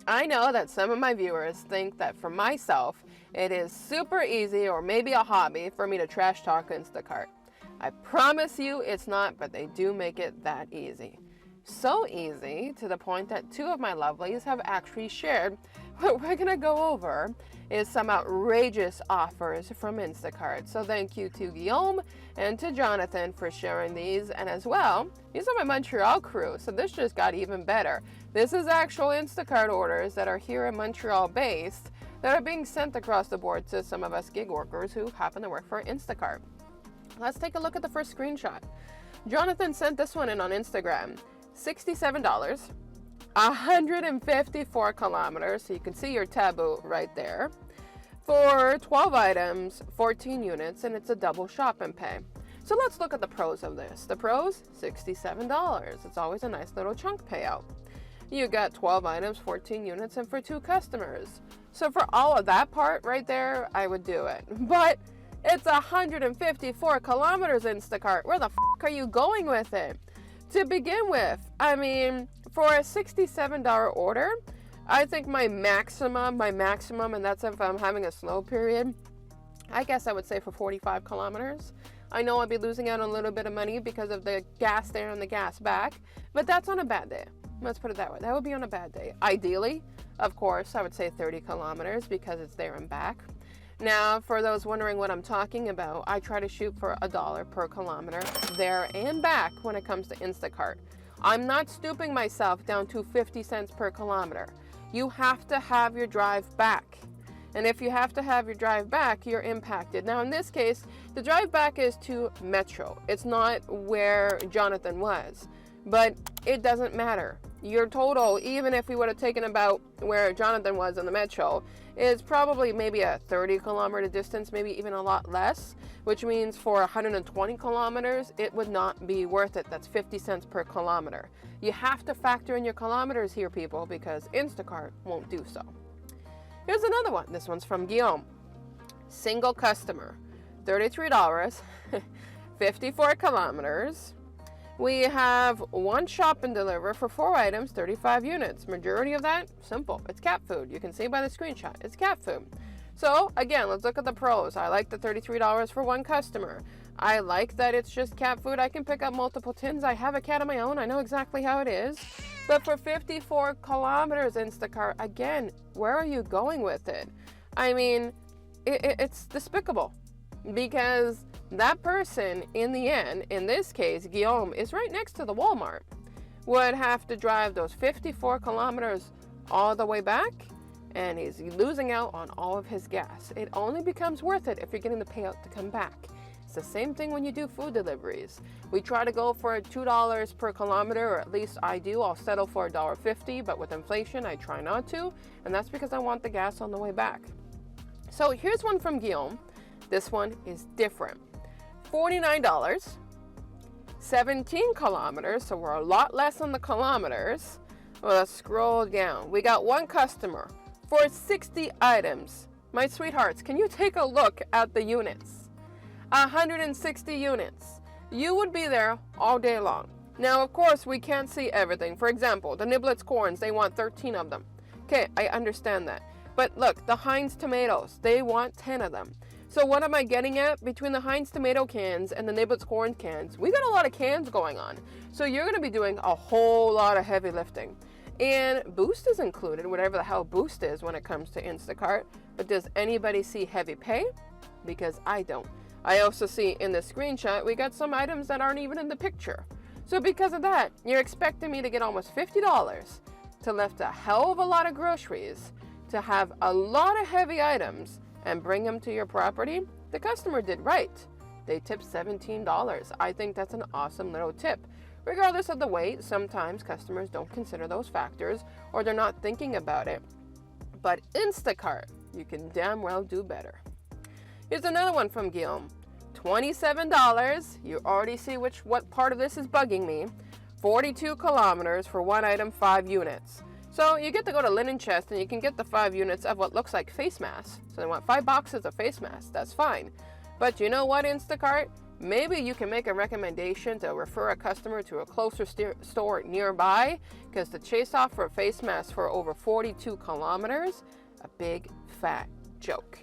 I know that some of my viewers think that for myself, it is super easy or maybe a hobby for me to trash talk Instacart. I promise you it's not, but they do make it that easy. So easy to the point that two of my lovelies have actually shared what we're going to go over is some outrageous offers from Instacart. So thank you to Guillaume and to Jonathan for sharing these. And as well, these are my Montreal crew. So this just got even better. This is actual Instacart orders that are here in Montreal based that are being sent across the board to some of us gig workers who happen to work for Instacart. Let's take a look at the first screenshot. Jonathan sent this one in on Instagram. $67, 154 kilometers, so you can see your taboo right there, for 12 items, 14 units, and it's a double shop and pay. So let's look at the pros of this. The pros, $67. It's always a nice little chunk payout. You got 12 items, 14 units, and for 2 customers. So for all of that part right there, I would do it. But it's 154 kilometers, Instacart. Where the f*** are you going with it? To begin with, I mean, for a $67 order, I think my maximum, and that's if I'm having a slow period, I guess I would say for 45 kilometers. I know I'd be losing out on a little bit of money because of the gas there and the gas back, but that's on a bad day. Let's put it that way. That would be on a bad day. Ideally, of course, I would say 30 kilometers because it's there and back. Now, for those wondering what I'm talking about, I try to shoot for $1 per kilometer there and back when it comes to Instacart. I'm not stooping myself down to 50 cents per kilometer. You have to have your drive back. And if you have to have your drive back, you're impacted. Now, in this case, the drive back is to Metro. It's not where Jonathan was, but it doesn't matter. Your total, even if we would have taken about where Jonathan was in the Metro, is probably maybe a 30 kilometer distance, maybe even a lot less, which means for 120 kilometers, it would not be worth it. That's 50 cents per kilometer. You have to factor in your kilometers here, people, because Instacart won't do so. Here's another one. This one's from Guillaume. Single customer, $33, 54 kilometers. We have 1 shop and deliver for 4 items, 35 units. Majority of that, simple. It's cat food. You can see by the screenshot. It's cat food. So again, let's look at the pros. I like the $33 for 1 customer. I like that it's just cat food. I can pick up multiple tins. I have a cat of my own. I know exactly how it is. But for 54 kilometers, Instacart, again, where are you going with it? I mean, it's despicable because that person, in the end, in this case, Guillaume, is right next to the Walmart, would have to drive those 54 kilometers all the way back, and he's losing out on all of his gas. It only becomes worth it if you're getting the payout to come back. It's the same thing when you do food deliveries. We try to go for $2 per kilometer, or at least I do. I'll settle for $1.50, but with inflation, I try not to, and that's because I want the gas on the way back. So here's one from Guillaume. This one is different. $49, 17 kilometers, so we're a lot less on the kilometers. Well, let's scroll down. We got 1 customer for 60 items. My sweethearts, can you take a look at the units? 160 units. You would be there all day long. Now, of course, we can't see everything. For example, the Niblets corns, they want 13 of them. Okay, I understand that. But look, the Heinz tomatoes, they want 10 of them. So what am I getting at? Between the Heinz tomato cans and the Niblets corn cans, we got a lot of cans going on. So you're going to be doing a whole lot of heavy lifting. And Boost is included, whatever the hell Boost is when it comes to Instacart. But does anybody see heavy pay? Because I don't. I also see in the screenshot, we got some items that aren't even in the picture. So because of that, you're expecting me to get almost $50 to lift a hell of a lot of groceries, to have a lot of heavy items, and bring them to your property. The customer did right. They tipped $17. I think that's an awesome little tip. Regardless of the weight, sometimes customers don't consider those factors or they're not thinking about it. But Instacart, you can damn well do better. Here's another one from Guillaume. $27. You already see what part of this is bugging me. 42 kilometers for 1 item, 5 units. So you get to go to Linen Chest and you can get the 5 units of what looks like face masks. So they want 5 boxes of face masks. That's fine. But you know what, Instacart? maybe you can make a recommendation to refer a customer to a closer store nearby, because to chase off for a face mask for over 42 kilometers, a big fat joke.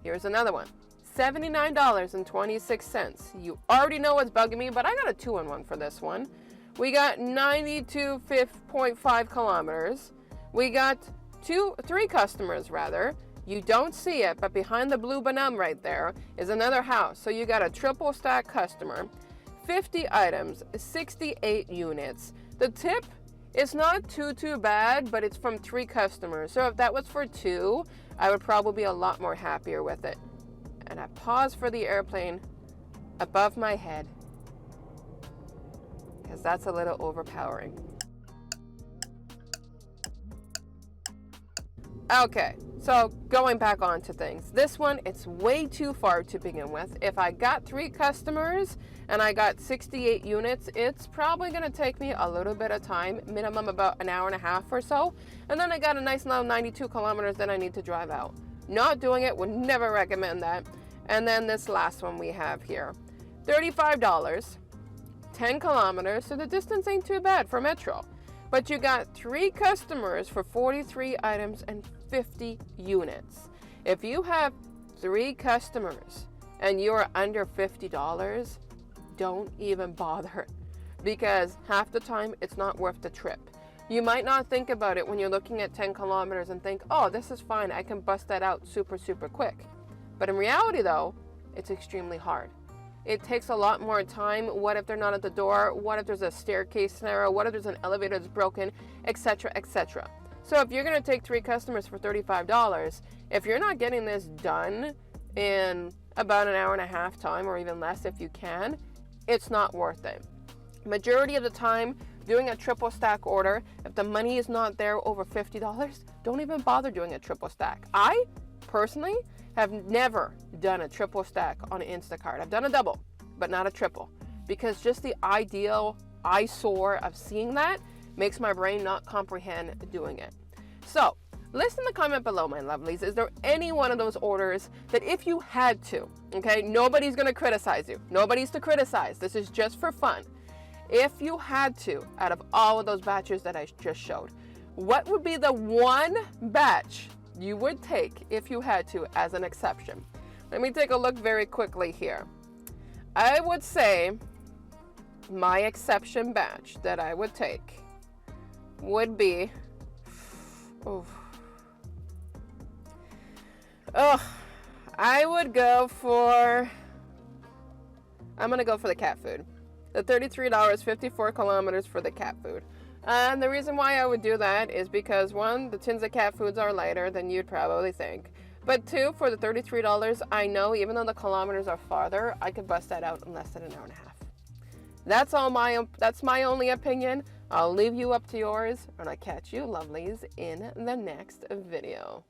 Here's another one. $79.26. You already know what's bugging me, but I got a 2-in-1 for this one. We got 92.5 kilometers. We got three customers rather. You don't see it, but behind the blue banana right there is another house. So you got a triple stack customer, 50 items, 68 units. The tip is not too bad, but it's from 3 customers. So if that was for 2, I would probably be a lot more happier with it. And I pause for the airplane above my head, because that's a little overpowering. Okay, so going back onto things. This one, it's way too far to begin with. If I got 3 customers and I got 68 units, it's probably gonna take me a little bit of time, minimum about an hour and a half or so. And then I got a nice little 92 kilometers that I need to drive out. Not doing it, would never recommend that. And then this last one we have here, $35, 10 kilometers, so the distance ain't too bad for Metro. But you got 3 customers for 43 items and 50 units. If you have 3 customers and you're under $50, don't even bother, because half the time it's not worth the trip. You might not think about it when you're looking at 10 kilometers and think, oh, this is fine, I can bust that out super quick. But in reality though, it's extremely hard. It takes a lot more time. What if they're not at the door? What if there's a staircase scenario? What if there's an elevator that's broken, etc., etc. So if you're gonna take 3 customers for $35, if you're not getting this done in about an hour and a half time, or even less if you can, it's not worth it. Majority of the time, doing a triple stack order, if the money is not there over $50, don't even bother doing a triple stack. I personally have never done a triple stack on Instacart. I've done a double, but not a triple, because just the ideal eyesore of seeing that makes my brain not comprehend doing it. So list in the comment below, my lovelies, is there any one of those orders that if you had to, okay, nobody's gonna criticize you, nobody's to criticize, this is just for fun. If you had to, out of all of those batches that I just showed, what would be the one batch you would take if you had to as an exception? Let me take a look very quickly here. I would say my exception batch that I would take would be, I would go for, I'm gonna go for the cat food. The $33, 54 kilometers for the cat food. And the reason why I would do that is because 1, the tins of cat foods are lighter than you'd probably think. But 2, for the $33, I know even though the kilometers are farther, I could bust that out in less than an hour and a half. That's my only opinion. I'll leave you up to yours, and I'll catch you lovelies in the next video.